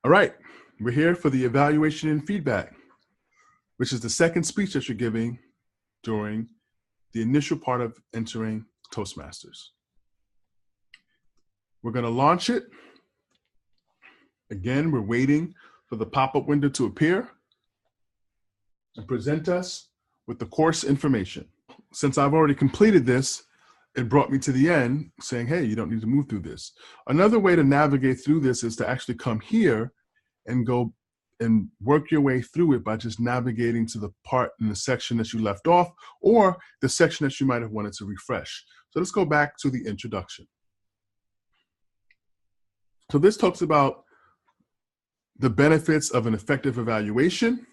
All right, we're here for the evaluation and feedback, which is the second speech that you're giving during the initial part of entering Toastmasters. We're going to launch it. Again, we're waiting for the pop-up window to appear and present us with the course information. Since I've already completed this, it brought me to the end saying, hey, you don't need to move through this. Another way to navigate through this is to actually come here and go and work your way through it by just navigating to the part in the section that you left off or the section that you might have wanted to refresh. So let's go back to the introduction. So this talks about the benefits of an effective evaluation,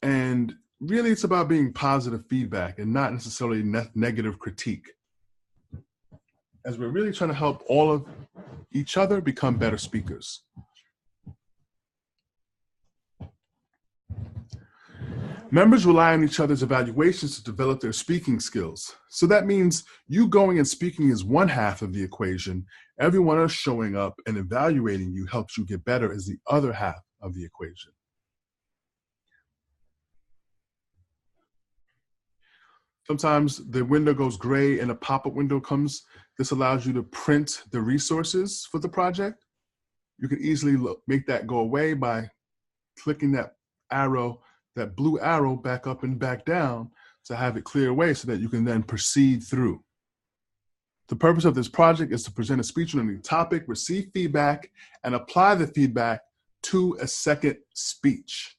and really it's about being positive feedback and not necessarily negative critique, as we're really trying to help all of each other become better speakers. Members rely on each other's evaluations to develop their speaking skills. So that means you going and speaking is one half of the equation. Everyone else showing up and evaluating you helps you get better as the other half of the equation. Sometimes the window goes gray and a pop-up window comes. This allows you to print the resources for the project. You can easily make that go away by clicking that arrow, that blue arrow, back up and back down to have it clear away so that you can then proceed through. The purpose of this project is to present a speech on a new topic, receive feedback, and apply the feedback to a second speech.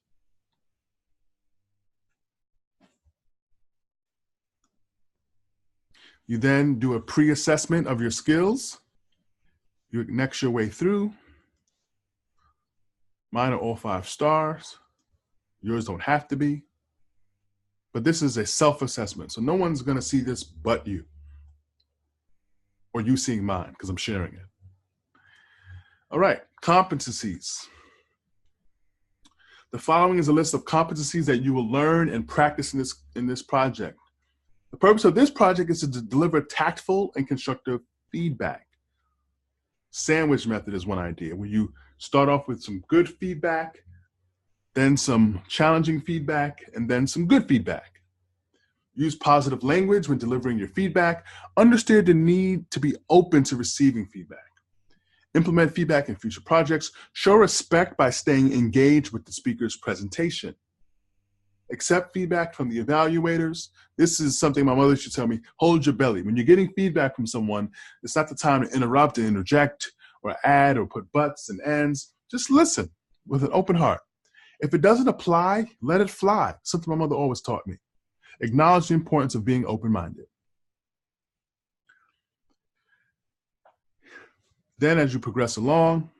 You then do a pre-assessment of your skills. You next your way through. Mine are all 5 stars. Yours don't have to be. But this is a self-assessment, so no one's going to see this but you. Or you seeing mine, because I'm sharing it. All right, competencies. The following is a list of competencies that you will learn and practice in this project. The purpose of this project is to deliver tactful and constructive feedback. Sandwich method is one idea, where you start off with some good feedback, then some challenging feedback, and then some good feedback. Use positive language when delivering your feedback. Understand the need to be open to receiving feedback. Implement feedback in future projects. Show respect by staying engaged with the speaker's presentation. Accept feedback from the evaluators. This is something my mother used to tell me: hold your belly. When you're getting feedback from someone, it's not the time to interrupt and interject or add or put buts and ends. Just listen with an open heart. If it doesn't apply, let it fly. Something my mother always taught me. Acknowledge the importance of being open-minded. Then as you progress along,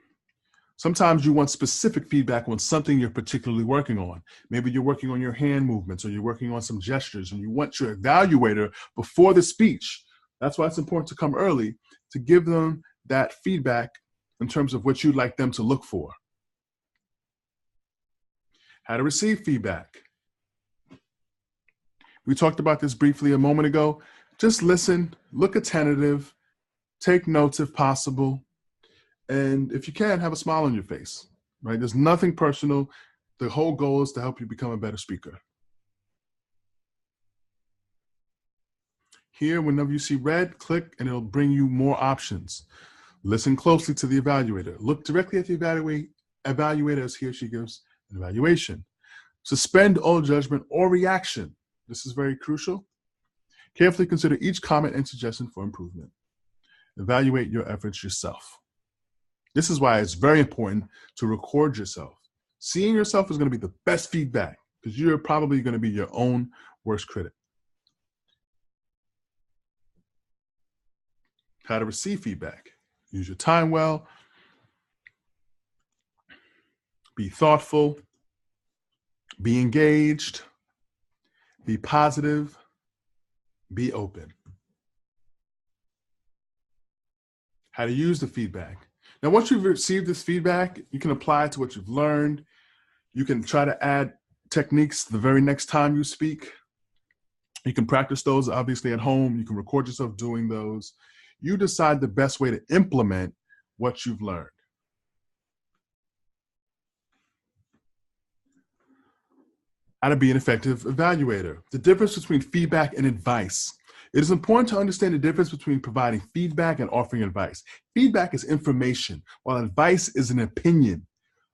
sometimes you want specific feedback on something you're particularly working on. Maybe you're working on your hand movements, or you're working on some gestures, and you want your evaluator before the speech. That's why it's important to come early to give them that feedback in terms of what you'd like them to look for. How to receive feedback. We talked about this briefly a moment ago. Just listen, look attentive, take notes if possible, and if you can, have a smile on your face, right? There's nothing personal. The whole goal is to help you become a better speaker. Here, whenever you see red, click and it'll bring you more options. Listen closely to the evaluator. Look directly at the evaluator as he or she gives an evaluation. Suspend all judgment or reaction. This is very crucial. Carefully consider each comment and suggestion for improvement. Evaluate your efforts yourself. This is why it's very important to record yourself. Seeing yourself is going to be the best feedback, because you're probably going to be your own worst critic. How to receive feedback. Use your time well. Be thoughtful. Be engaged. Be positive. Be open. How to use the feedback. Now, once you've received this feedback, you can apply it to what you've learned. You can try to add techniques the very next time you speak. You can practice those, obviously, at home. You can record yourself doing those. You decide the best way to implement what you've learned. How to be an effective evaluator. The difference between feedback and advice. It is important to understand the difference between providing feedback and offering advice. Feedback is information, while advice is an opinion.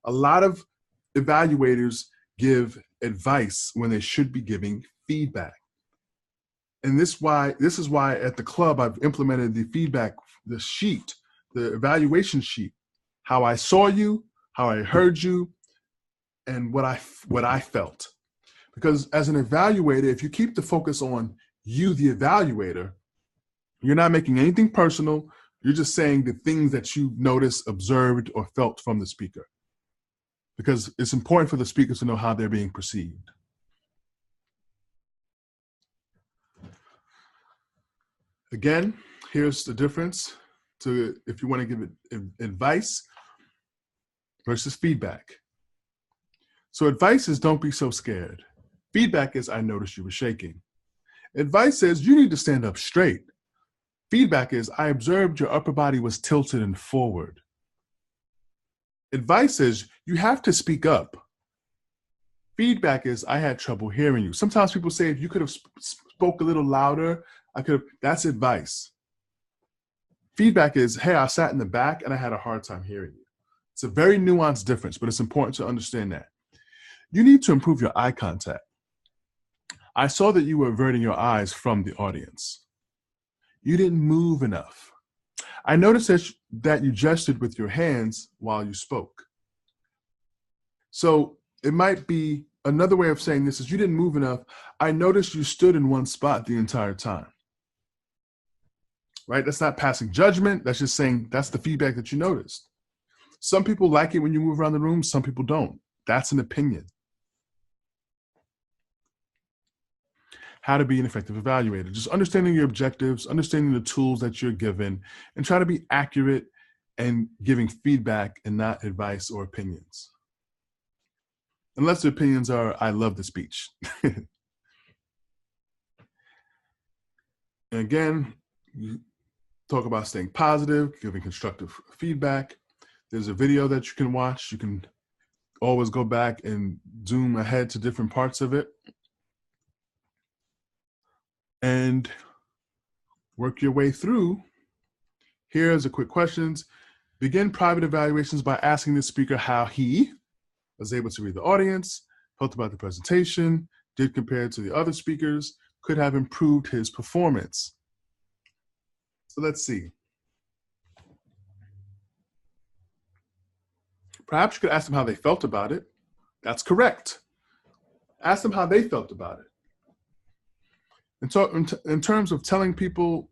A lot of evaluators give advice when they should be giving feedback. And this is why at the club I've implemented the feedback, the sheet, the evaluation sheet, how I saw you, how I heard you, and what I felt. Because as an evaluator, if you keep the focus on you, the evaluator, you're not making anything personal. You're just saying the things that you noticed, observed, or felt from the speaker. Because it's important for the speakers to know how they're being perceived. Again, here's the difference to if you want to give advice versus feedback. So advice is don't be so scared. Feedback is I noticed you were shaking. Advice says you need to stand up straight. Feedback is I observed your upper body was tilted and forward. Advice is you have to speak up. Feedback is I had trouble hearing you. Sometimes people say if you could have spoke a little louder, that's advice. Feedback is, hey, I sat in the back and I had a hard time hearing you. It's a very nuanced difference, but it's important to understand that. You need to improve your eye contact. I saw that you were averting your eyes from the audience. You didn't move enough. I noticed that you gestured with your hands while you spoke. So it might be another way of saying this is you didn't move enough. I noticed you stood in one spot the entire time. Right? That's not passing judgment. That's just saying that's the feedback that you noticed. Some people like it when you move around the room. Some people don't. That's an opinion. How to be an effective evaluator. Just understanding your objectives, understanding the tools that you're given, and try to be accurate and giving feedback and not advice or opinions. Unless the opinions are, I love the speech. And again, you talk about staying positive, giving constructive feedback. There's a video that you can watch. You can always go back and zoom ahead to different parts of it and work your way through. Here's a quick questions. Begin private evaluations by asking the speaker how he was able to read the audience, felt about the presentation, did compared to the other speakers, could have improved his performance. So let's see. Perhaps you could ask them how they felt about it. That's correct. Ask them how they felt about it. And so in terms of telling people,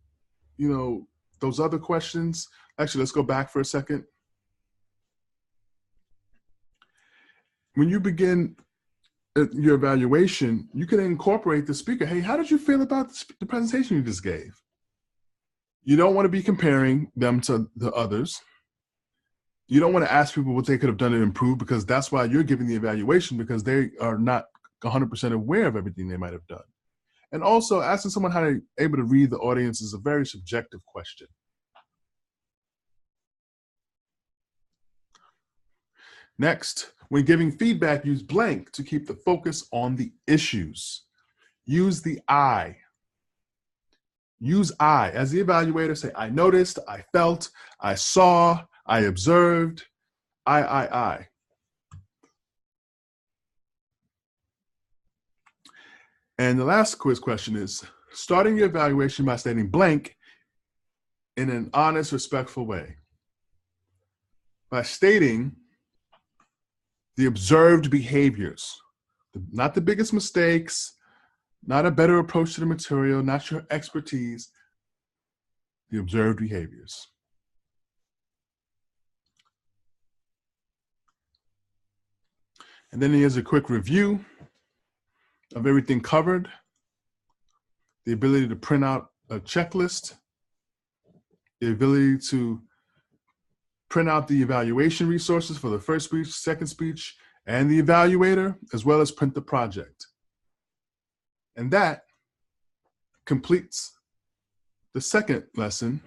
you know, those other questions, actually, let's go back for a second. When you begin your evaluation, you can incorporate the speaker. Hey, how did you feel about the presentation you just gave? You don't want to be comparing them to the others. You don't want to ask people what they could have done to improve, because that's why you're giving the evaluation, because they are not 100% aware of everything they might have done. And also asking someone how they're able to read the audience is a very subjective question. Next, when giving feedback, use blank to keep the focus on the issues. Use the I. Use I. As the evaluator, say, I noticed, I felt, I saw, I observed, I. And the last quiz question is, starting your evaluation by stating blank in an honest, respectful way. By stating the observed behaviors, not the biggest mistakes, not a better approach to the material, not your expertise, the observed behaviors. And then here's a quick review of everything covered. The ability to print out a checklist, the ability to print out the evaluation resources for the first speech, second speech, and the evaluator, as well as print the project. And that completes the second lesson,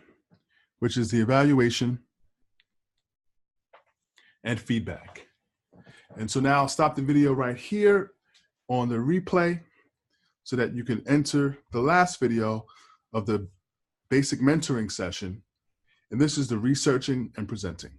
which is the evaluation and feedback. And so now I'll stop the video right here. on the replay so that you can enter the last video of the basic mentoring session. And this is the researching and presenting.